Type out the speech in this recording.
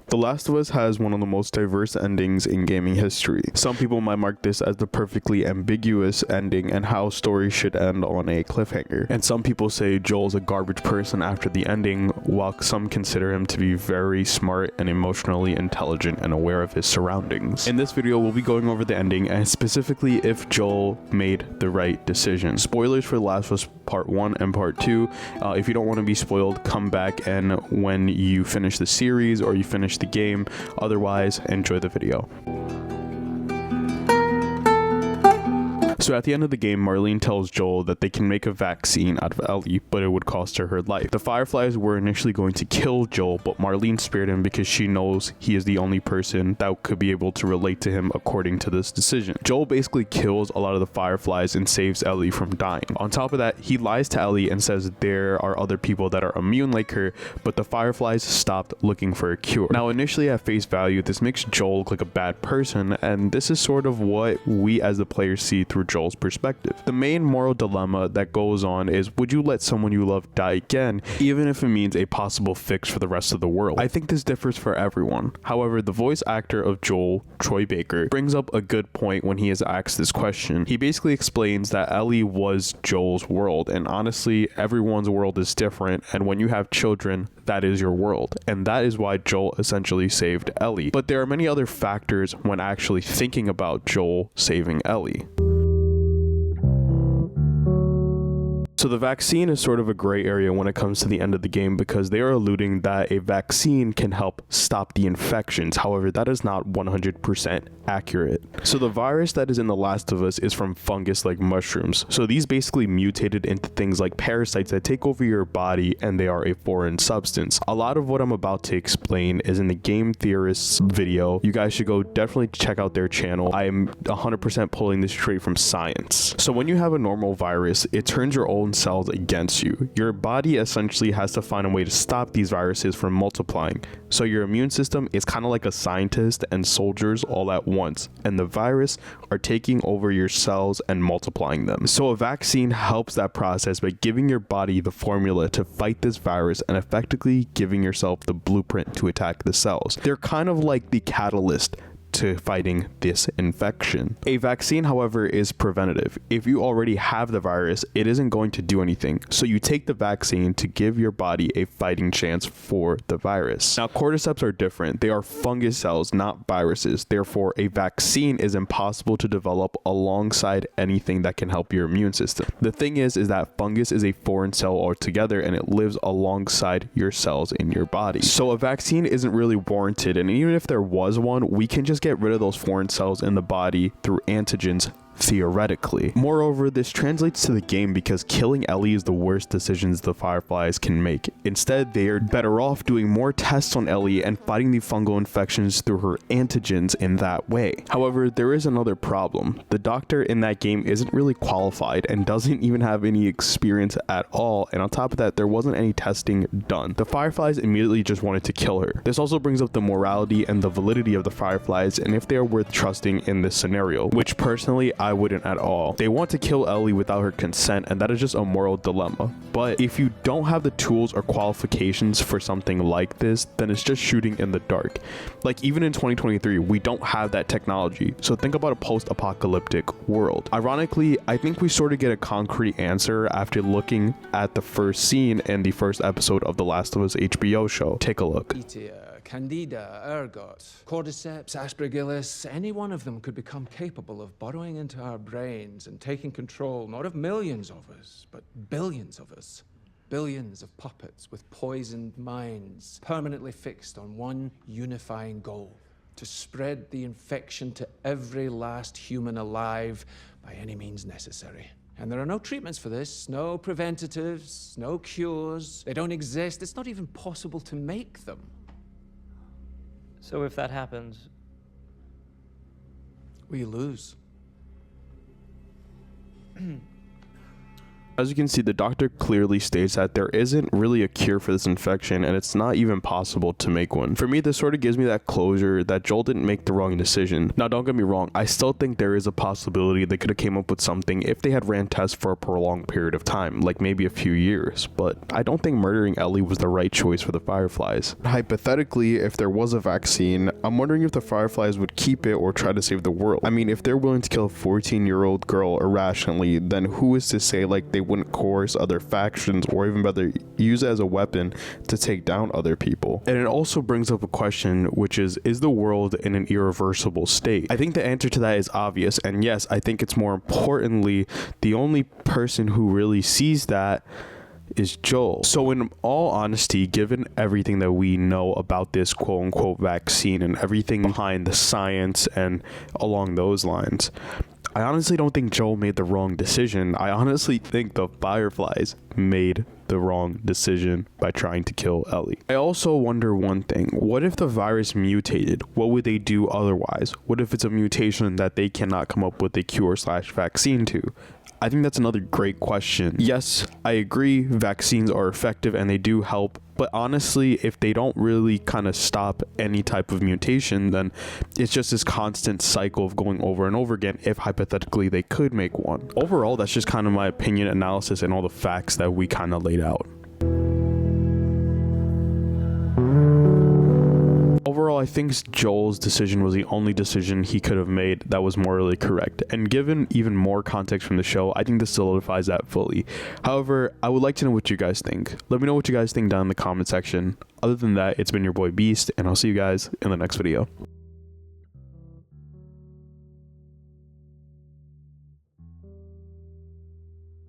The Last of Us has one of the most diverse endings in gaming history. Some people might mark this as the perfectly ambiguous ending and how stories should end on a cliffhanger. And some people say Joel's a garbage person after the ending, while some consider him to be very smart and emotionally intelligent and aware of his surroundings. In this video, we'll be going over the ending and specifically if Joel made the right decision. Spoilers for The Last of Us Part 1 and Part 2. If you don't want to be spoiled, come back and when you finish the series or you finish the game. Otherwise, enjoy the video. So at the end of the game, Marlene tells Joel that they can make a vaccine out of Ellie, but it would cost her her life. The Fireflies were initially going to kill Joel, but Marlene spared him because she knows he is the only person that could be able to relate to him according to this decision. Joel basically kills a lot of the Fireflies and saves Ellie from dying. On top of that, he lies to Ellie and says there are other people that are immune like her, but the Fireflies stopped looking for a cure. Now, initially at face value, this makes Joel look like a bad person, and this is sort of what we as the players see through Joel's perspective. The main moral dilemma that goes on is, would you let someone you love die again, even if it means a possible fix for the rest of the world? I think this differs for everyone. However, the voice actor of Joel, Troy Baker, brings up a good point when he is asked this question. He basically explains that Ellie was Joel's world, and honestly, everyone's world is different, and when you have children, that is your world, and that is why Joel essentially saved Ellie. But there are many other factors when actually thinking about Joel saving Ellie. So the vaccine is sort of a gray area when it comes to the end of the game because they are alluding that a vaccine can help stop the infections. However, that is not 100% accurate. So the virus that is in The Last of Us is from fungus like mushrooms. So these basically mutated into things like parasites that take over your body and they are a foreign substance. A lot of what I'm about to explain is in the Game Theorists video. You guys should go definitely check out their channel. I am 100% pulling this straight from science. So when you have a normal virus, it turns your own cells against you. Your body essentially has to find a way to stop these viruses from multiplying. So your immune system is kind of like a scientist and soldiers all at once, and the virus are taking over your cells and multiplying them. So a vaccine helps that process by giving your body the formula to fight this virus and effectively giving yourself the blueprint to attack the cells. They're kind of like the catalyst to fighting this infection. A vaccine, however, is preventative. If you already have the virus, it isn't going to do anything. So you take the vaccine to give your body a fighting chance for the virus. Now, cordyceps are different. They are fungus cells, not viruses. Therefore, a vaccine is impossible to develop alongside anything that can help your immune system. The thing is that fungus is a foreign cell altogether and it lives alongside your cells in your body. So a vaccine isn't really warranted, and even if there was one, we can just get rid of those foreign cells in the body through antigens, theoretically. Moreover, this translates to the game because killing Ellie is the worst decisions the Fireflies can make. Instead, they are better off doing more tests on Ellie and fighting the fungal infections through her antigens in that way. However, there is another problem. The doctor in that game isn't really qualified and doesn't even have any experience at all, and on top of that, there wasn't any testing done. The Fireflies immediately just wanted to kill her. This also brings up the morality and the validity of the Fireflies and if they are worth trusting in this scenario, which personally I wouldn't at all. They want to kill Ellie without her consent, and that is just a moral dilemma. But if you don't have the tools or qualifications for something like this, then it's just shooting in the dark. Like, even in 2023, we don't have that technology. So think about a post-apocalyptic world. Ironically, I think we sort of get a concrete answer after looking at the first scene in the first episode of The Last of Us HBO show. Take a look. Candida, ergot, cordyceps, aspergillus, any one of them could become capable of burrowing into our brains and taking control, not of millions of us, but billions of us. Billions of puppets with poisoned minds, permanently fixed on one unifying goal: to spread the infection to every last human alive by any means necessary. And there are no treatments for this, no preventatives, no cures. They don't exist. It's not even possible to make them. So if that happens, we lose. As you can see, the doctor clearly states that there isn't really a cure for this infection, and it's not even possible to make one. For me, this sort of gives me that closure that Joel didn't make the wrong decision. Now, don't get me wrong, I still think there is a possibility they could have came up with something if they had ran tests for a prolonged period of time, like maybe a few years, but I don't think murdering Ellie was the right choice for the Fireflies. Hypothetically, if there was a vaccine, I'm wondering if the Fireflies would keep it or try to save the world. I mean, if they're willing to kill a 14-year-old girl irrationally, then who is to say like they wouldn't coerce other factions or even better use it as a weapon to take down other people? And it also brings up a question, which is the world in an irreversible state? I think the answer to that is obvious, and yes, I think it's more importantly, the only person who really sees that is Joel. So in all honesty, given everything that we know about this quote-unquote vaccine and everything behind the science and along those lines, I honestly don't think Joel made the wrong decision. I honestly think the Fireflies made the wrong decision by trying to kill Ellie. I also wonder one thing. What if the virus mutated? What would they do otherwise? What if it's a mutation that they cannot come up with a cure/vaccine to? I think that's another great question. Yes, I agree, vaccines are effective and they do help, but honestly, if they don't really kind of stop any type of mutation, then it's just this constant cycle of going over and over again if hypothetically they could make one. Overall, that's just kind of my opinion, analysis, and all the facts that we kind of laid out. Overall, I think Joel's decision was the only decision he could have made that was morally correct, and given even more context from the show, I think this solidifies that fully. However, I would like to know what you guys think. Let me know what you guys think down in the comment section. Other than that, it's been your boy Beast, and I'll see you guys in the next video.